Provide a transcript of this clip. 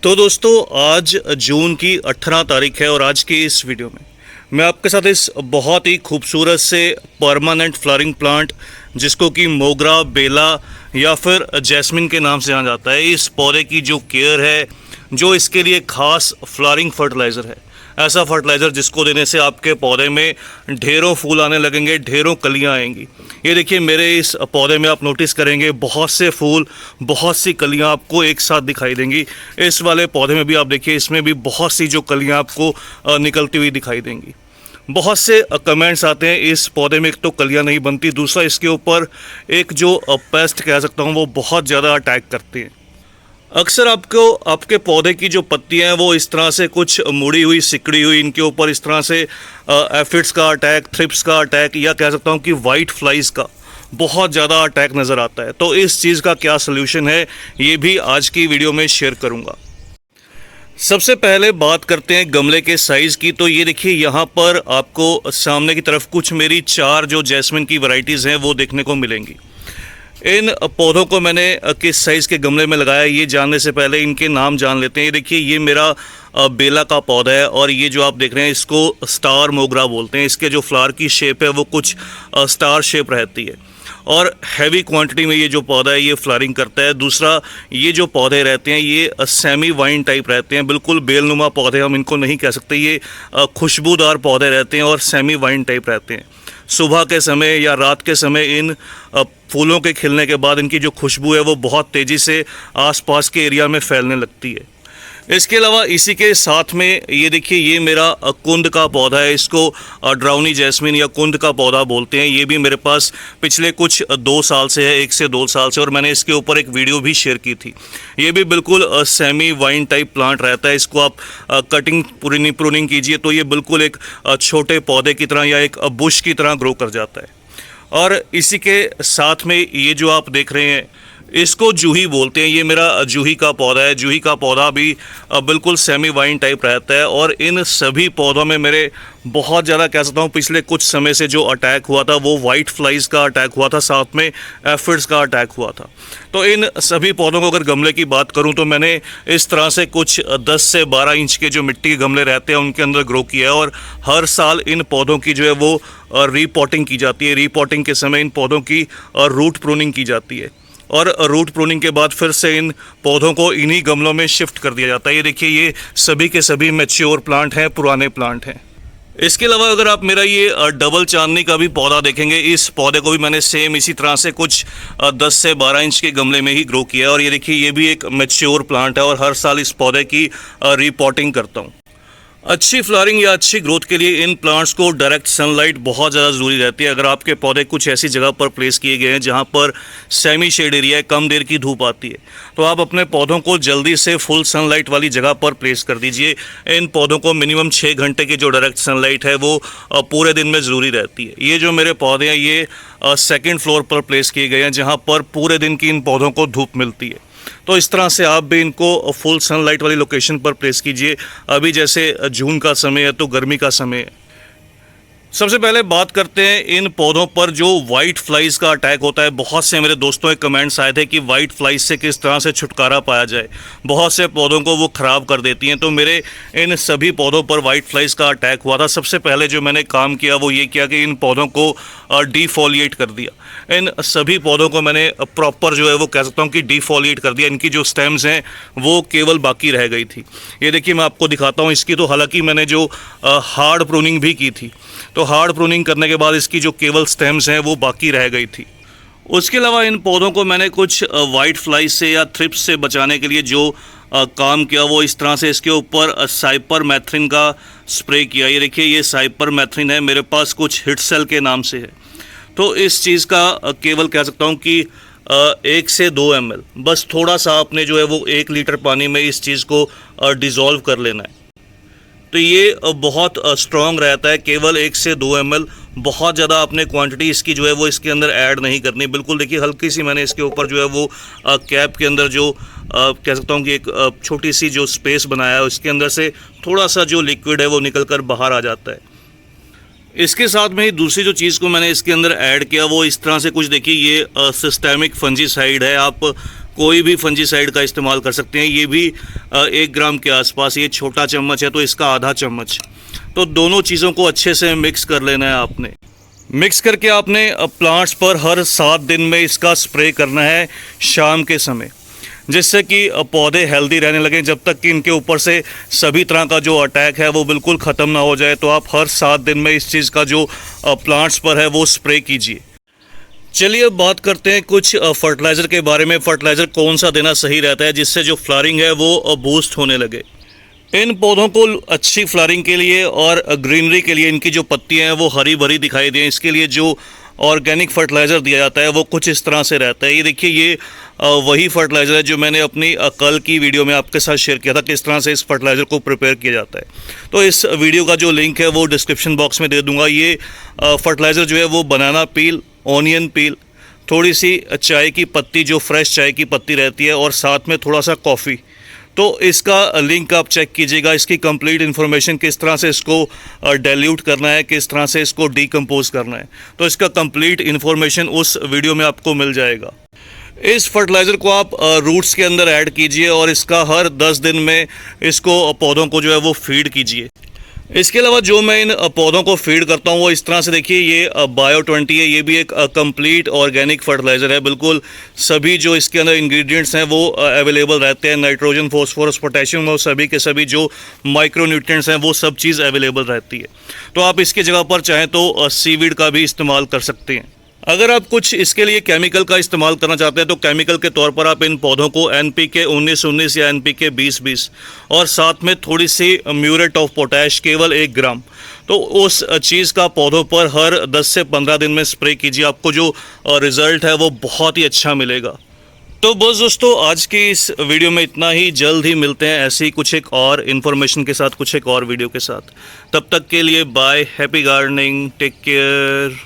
तो दोस्तों आज जून की 18 तारीख है और आज की इस वीडियो में मैं आपके साथ इस बहुत ही खूबसूरत से परमानेंट फ्लावरिंग प्लांट जिसको कि मोगरा, बेला या फिर जैस्मिन के नाम से जाना जाता है, इस पौधे की जो केयर है, जो इसके लिए खास फ्लावरिंग फर्टिलाइज़र है, ऐसा फर्टिलाइज़र जिसको देने से आपके पौधे में ढेरों फूल आने लगेंगे, ढेरों कलियां आएंगी। ये देखिए मेरे इस पौधे में आप नोटिस करेंगे बहुत से फूल, बहुत सी कलियां आपको एक साथ दिखाई देंगी। इस वाले पौधे में भी आप देखिए, इसमें भी बहुत सी जो कलियां आपको निकलती हुई दिखाई देंगी। बहुत से कमेंट्स आते हैं इस पौधे में, एक तो कलियां नहीं बनती, दूसरा इसके ऊपर एक जो पेस्ट कह सकता हूँ वो बहुत ज़्यादा अटैक करते हैं। अक्सर आपको आपके पौधे की जो पत्तियां हैं वो इस तरह से कुछ मुड़ी हुई, सिकड़ी हुई, इनके ऊपर इस तरह से एफिड्स का अटैक, थ्रिप्स का अटैक, या कह सकता हूं कि वाइट फ्लाइज़ का बहुत ज़्यादा अटैक नज़र आता है। तो इस चीज़ का क्या सलूशन है ये भी आज की वीडियो में शेयर करूँगा। सबसे पहले बात करते हैं गमले के साइज़ की। तो ये देखिए यहाँ पर आपको सामने की तरफ कुछ मेरी 4 जो जैस्मिन की वैरायटीज़ हैं वो देखने को मिलेंगी। इन पौधों को मैंने किस साइज़ के गमले में लगाया ये जानने से पहले इनके नाम जान लेते हैं। ये देखिए ये मेरा बेला का पौधा है और ये जो आप देख रहे हैं इसको स्टार मोगरा बोलते हैं। इसके जो फ्लावर की शेप है वो कुछ स्टार शेप रहती है और हैवी क्वांटिटी में ये जो पौधा है ये फ्लावरिंग करता है। दूसरा, ये जो पौधे रहते हैं ये सेमी वाइन टाइप रहते हैं, बिल्कुल बेलनुमा पौधे हम इनको नहीं कह सकते, ये खुशबूदार पौधे रहते हैं और सेमी वाइन टाइप रहते हैं। सुबह के समय या रात के समय इन फूलों के खिलने के बाद इनकी जो खुशबू है वो बहुत तेज़ी से आसपास के एरिया में फैलने लगती है। इसके अलावा इसी के साथ में ये देखिए ये मेरा कुंद का पौधा है, इसको ड्राउनी जैस्मिन या कुंद का पौधा बोलते हैं। ये भी मेरे पास पिछले कुछ 2 साल से है, 1 से 2 साल से, और मैंने इसके ऊपर एक वीडियो भी शेयर की थी। ये भी बिल्कुल सेमी वाइन टाइप प्लांट रहता है। इसको आप कटिंग प्रूनिंग कीजिए तो ये बिल्कुल एक छोटे पौधे की तरह या एक बुश की तरह ग्रो कर जाता है। और इसी के साथ में ये जो आप देख रहे हैं इसको जूही बोलते हैं। ये मेरा जूही का पौधा है। जूही का पौधा भी बिल्कुल सेमी वाइन टाइप रहता है और इन सभी पौधों में मेरे बहुत ज़्यादा कह सकता हूँ पिछले कुछ समय से जो अटैक हुआ था वो वाइट फ्लाइज़ का अटैक हुआ था, साथ में एफिड्स का अटैक हुआ था। तो इन सभी पौधों को अगर गमले की बात करूँ तो मैंने इस तरह से कुछ 10 से 12 इंच के जो मिट्टी के गमले रहते हैं उनके अंदर ग्रो किया है और हर साल इन पौधों की जो है वो रीपॉटिंग की जाती है। रीपॉटिंग के समय इन पौधों की रूट प्रूनिंग की जाती है और रूट प्रूनिंग के बाद फिर से इन पौधों को इन्हीं गमलों में शिफ्ट कर दिया जाता है। ये देखिए ये सभी के सभी मैच्योर प्लांट हैं, पुराने प्लांट हैं। इसके अलावा अगर आप मेरा ये डबल चांदनी का भी पौधा देखेंगे, इस पौधे को भी मैंने सेम इसी तरह से कुछ 10 से 12 इंच के गमले में ही ग्रो किया है और ये देखिए ये भी एक मैच्योर प्लांट है और हर साल इस पौधे की रीपॉटिंग करता हूँ। अच्छी फ्लावरिंग या अच्छी ग्रोथ के लिए इन प्लांट्स को डायरेक्ट सनलाइट बहुत ज़्यादा ज़रूरी रहती है। अगर आपके पौधे कुछ ऐसी जगह पर प्लेस किए गए हैं जहां पर सेमी शेड एरिया है, कम देर की धूप आती है, तो आप अपने पौधों को जल्दी से फुल सनलाइट वाली जगह पर प्लेस कर दीजिए। इन पौधों को मिनिमम 6 घंटे की जो डायरेक्ट सनलाइट है वो पूरे दिन में ज़रूरी रहती है। ये जो मेरे पौधे हैं ये 2nd फ्लोर पर प्लेस किए गए हैं जहाँ पर पूरे दिन की इन पौधों को धूप मिलती है। तो इस तरह से आप भी इनको फुल सनलाइट वाली लोकेशन पर प्लेस कीजिए। अभी जैसे जून का समय है तो गर्मी का समय है। सबसे पहले बात करते हैं इन पौधों पर जो वाइट फ्लाइज़ का अटैक होता है। बहुत से मेरे दोस्तों के कमेंट्स आए थे कि वाइट फ्लाइज़ से किस तरह से छुटकारा पाया जाए, बहुत से पौधों को वो ख़राब कर देती हैं। तो मेरे इन सभी पौधों पर वाइट फ्लाइज़ का अटैक हुआ था। सबसे पहले जो मैंने काम किया वो ये किया कि इन पौधों को डिफोलिएट कर दिया। इन सभी पौधों को मैंने प्रॉपर जो है वो कह सकता हूँ कि डिफोलिएट कर दिया। इनकी जो स्टेम्स हैं वो केवल बाकी रह गई थी। ये देखिए मैं आपको दिखाता हूँ इसकी, तो हालांकि मैंने जो हार्ड प्रूनिंग भी की थी, तो हार्ड प्रूनिंग करने के बाद इसकी जो केवल स्टेम्स हैं वो बाकी रह गई थी। उसके अलावा इन पौधों को मैंने कुछ वाइट फ्लाइज से या थ्रिप्स से बचाने के लिए जो काम किया वो इस तरह से इसके ऊपर साइपरमेथ्रिन का स्प्रे किया। ये देखिए ये साइपरमेथ्रिन है, मेरे पास कुछ हिटसेल के नाम से है। तो इस चीज़ का केवल कह सकता हूँ कि 1 से 2 ml, बस थोड़ा सा आपने जो है वो 1 लीटर पानी में इस चीज़ को डिज़ोल्व कर लेना है। तो ये बहुत स्ट्रॉन्ग रहता है। केवल 1 से 2 ml, बहुत ज़्यादा आपने क्वांटिटी इसकी जो है वो इसके अंदर ऐड नहीं करनी। बिल्कुल देखिए हल्की सी मैंने इसके ऊपर जो है वो कैप के अंदर जो कह सकता हूँ कि एक छोटी सी जो स्पेस बनाया है उसके अंदर से थोड़ा सा जो लिक्विड है वो निकल कर बाहर आ जाता है। इसके साथ में ही दूसरी जो चीज़ को मैंने इसके अंदर ऐड किया वो इस तरह से कुछ, देखिए ये सिस्टेमिक फंजीसाइड है। आप कोई भी फंजीसाइड का इस्तेमाल कर सकते हैं। ये भी 1 ग्राम के आसपास, ये छोटा चम्मच है तो इसका आधा चम्मच। तो दोनों चीज़ों को अच्छे से मिक्स कर लेना है आपने। मिक्स करके आपने प्लांट्स पर हर 7 दिन में इसका स्प्रे करना है शाम के समय, जिससे कि पौधे हेल्दी रहने लगें, जब तक कि इनके ऊपर से सभी तरह का जो अटैक है वो बिल्कुल ख़त्म ना हो जाए। तो आप हर 7 दिन में इस चीज़ का जो प्लांट्स पर है वो स्प्रे कीजिए। चलिए अब बात करते हैं कुछ फर्टिलाइज़र के बारे में। फर्टिलाइज़र कौन सा देना सही रहता है जिससे जो फ्लावरिंग है वो बूस्ट होने लगे। इन पौधों को अच्छी फ्लावरिंग के लिए और ग्रीनरी के लिए इनकी जो पत्तियां हैं वो हरी भरी दिखाई दें, इसके लिए जो ऑर्गेनिक फर्टिलाइज़र दिया जाता है वो कुछ इस तरह से रहता है। ये देखिए, ये वही फर्टिलाइज़र है जो मैंने अपनी कल की वीडियो में आपके साथ शेयर किया था, किस तरह से इस फर्टिलाइज़र को प्रिपेयर किया जाता है। तो इस वीडियो का जो लिंक है वो डिस्क्रिप्शन बॉक्स में दे दूँगा। ये फर्टिलाइज़र जो है वो बनाना पील, ऑनियन पील, थोड़ी सी चाय की पत्ती, जो फ्रेश चाय की पत्ती रहती है, और साथ में थोड़ा सा कॉफ़ी। तो इसका लिंक आप चेक कीजिएगा। इसकी कंप्लीट इन्फॉर्मेशन, किस तरह से इसको डाइल्यूट करना है, किस तरह से इसको डीकम्पोज करना है, तो इसका कंप्लीट इन्फॉर्मेशन उस वीडियो में आपको मिल जाएगा। इस फर्टिलाइज़र को आप रूट्स के अंदर ऐड कीजिए और इसका हर 10 दिन में इसको पौधों को जो है वो फीड कीजिए। इसके अलावा जो मैं इन पौधों को फीड करता हूँ वो इस तरह से, देखिए ये बायो 20 है। ये भी एक कंप्लीट ऑर्गेनिक फर्टिलाइज़र है। बिल्कुल सभी जो इसके अंदर इंग्रेडिएंट्स हैं वो अवेलेबल रहते हैं। नाइट्रोजन, फास्फोरस, पोटेशियम और सभी के सभी जो माइक्रो न्यूट्रिएंट्स हैं वो सब चीज़ अवेलेबल रहती है। तो आप इसकी जगह पर चाहें तो सीवीड का भी इस्तेमाल कर सकते हैं। अगर आप कुछ इसके लिए केमिकल का इस्तेमाल करना चाहते हैं तो केमिकल के तौर पर आप इन पौधों को NPK 19-19 या NPK 20-20 और साथ में थोड़ी सी म्यूरेट ऑफ पोटैश, केवल 1 ग्राम, तो उस चीज़ का पौधों पर हर 10 से 15 दिन में स्प्रे कीजिए। आपको जो रिज़ल्ट है वो बहुत ही अच्छा मिलेगा। तो बस दोस्तों, आज की इस वीडियो में इतना ही। जल्द ही मिलते हैं ऐसी कुछ एक और इन्फॉर्मेशन के साथ, कुछ एक और वीडियो के साथ। तब तक के लिए bye, happy gardening, take care.